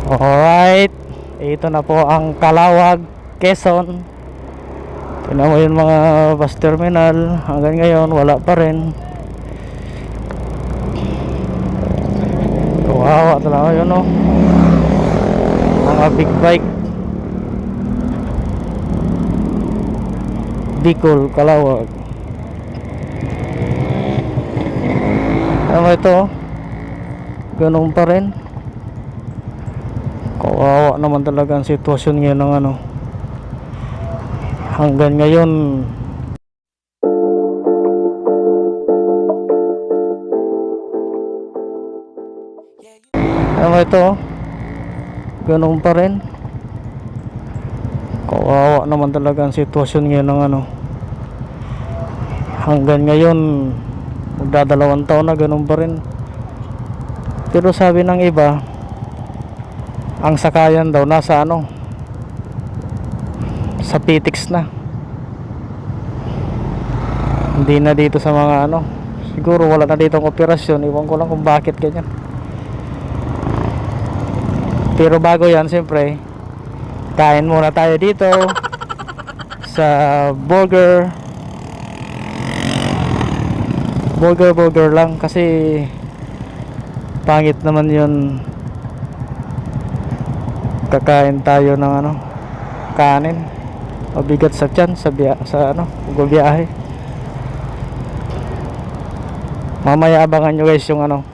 Alright, ito na po ang Calawag, Quezon. Tignan mo yung mga bus terminal. Hanggang ngayon wala pa rin. Kawawa talaga yun, no? Mga big bike. Bicol, Calawag. Ano ito? Ganun pa rin. Kawawa naman talaga ang sitwasyon ngayon ng ano. Hanggang ngayon ano ito? Ganun pa rin. Kawawa naman talaga ang sitwasyon ngayon ng ano. Hanggang ngayon magdadalawang taon na ganun pa rin. Pero sabi ng iba, ang sakayan daw nasa ano, sa PTX na, hindi na dito sa mga ano. Siguro wala na dito ang operasyon. Iwan ko lang kung bakit ganyan. Pero bago yan, siyempre kain muna tayo dito sa burger lang, kasi pangit naman yun. Kakain tayo ng ano, kanin, mabigat sa tiyan sa ano, pagbiyahe. Mamaya abangan nyo guys yung ano,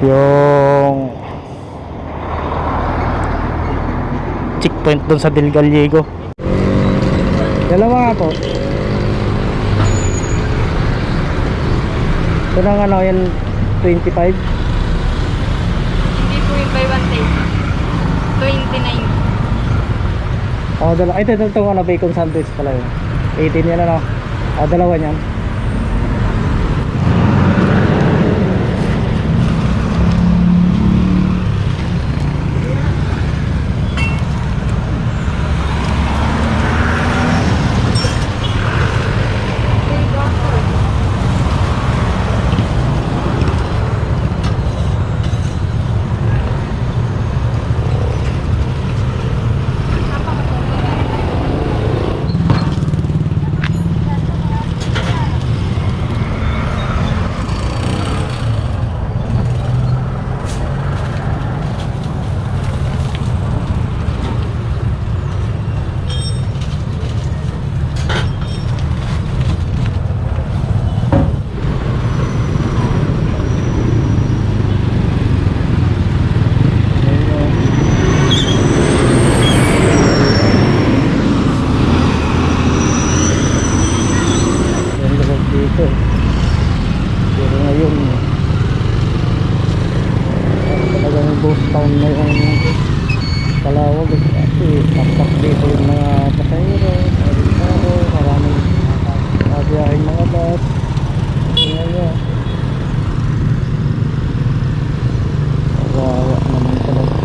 yung checkpoint dun sa Del Gallego. Dalawa nga po. Ito ng ano, yan 25. Hindi po yung buy one day. 29. Oh, dalawa. Ito ano, bacon sandwich pala yun. 18 yan ano. Oh, dalawa yan. Dito. Pero ngayon talagang ghost town na yung Calawag, kasi taktak dito yung mga pasahero, maraming biyaheng mga bus. Tingnan nyo, kawawa naman talaga.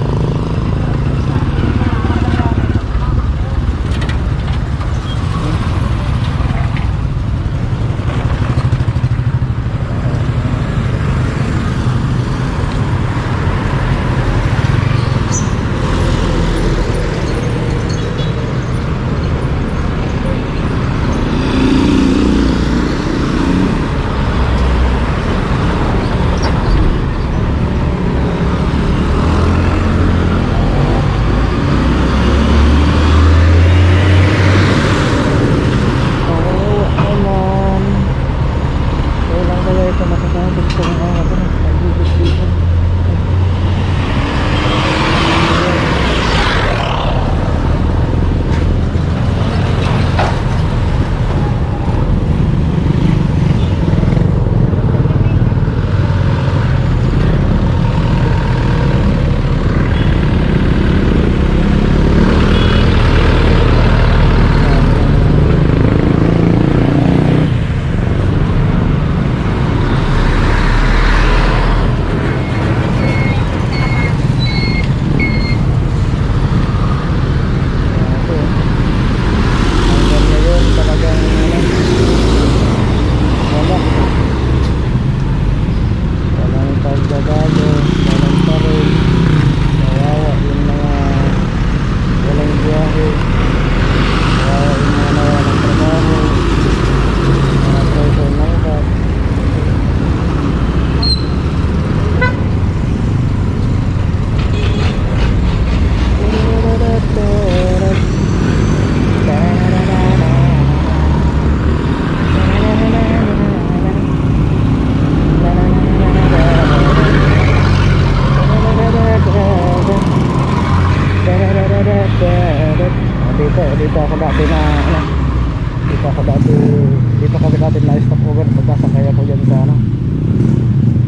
gagawin natin na stop over pagkasakay ako dyan sa ano,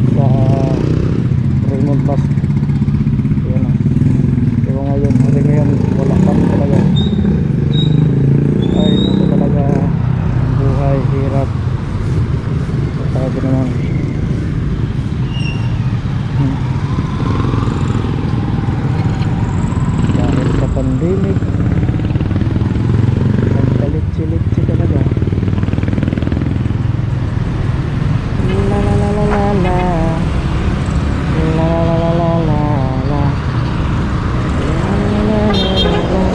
sa Raymond Bus. Yan o. Pero ngayon, hanggang ngayon wala kami talaga. Ay, naku talaga, buhay, hirap. Sabi naman. Dahil sa pandemic, nagkalit-silitsi talaga. La la la la la la. La la la la la la. La la la la la.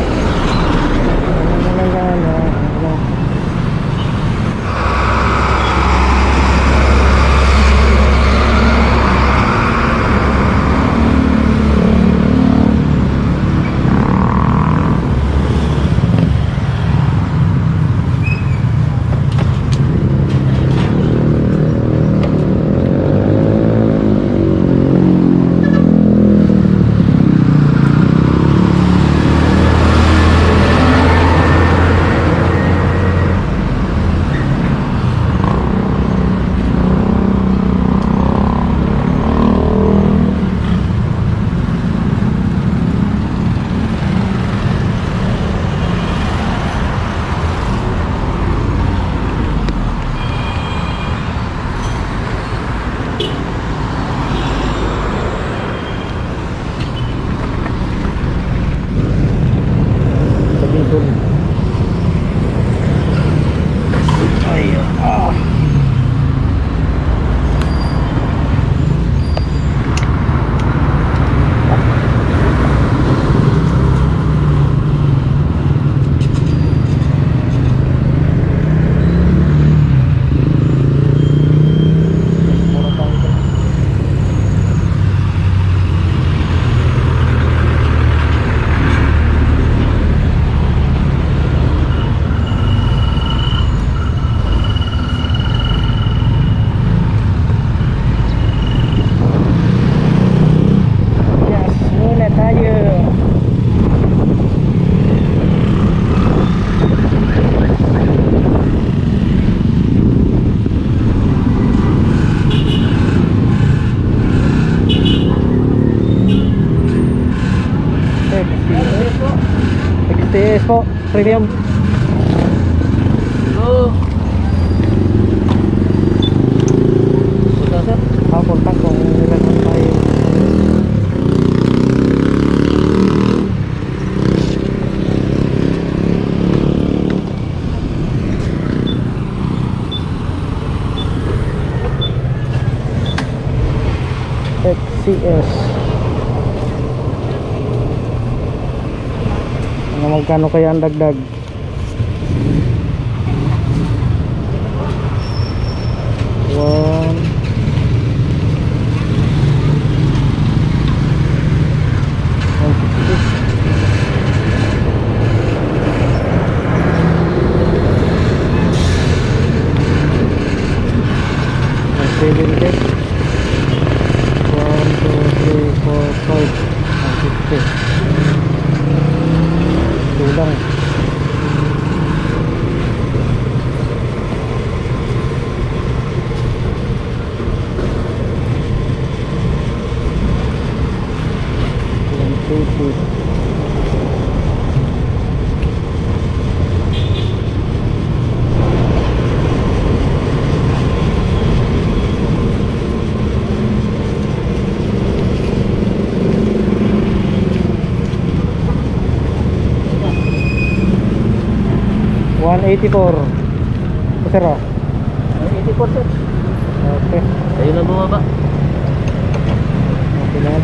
La la la la la. XTS po, premium. Oo. Punta sir? Punta kung ilan man tayo. XCS. Magkano kaya ang dagdag? One. Seven days. 1, 2, 3, 4, 5, 50. Tulang. $184. Sir, oh. 84 sir. Okay. Ayun na bumaba. Okay naman.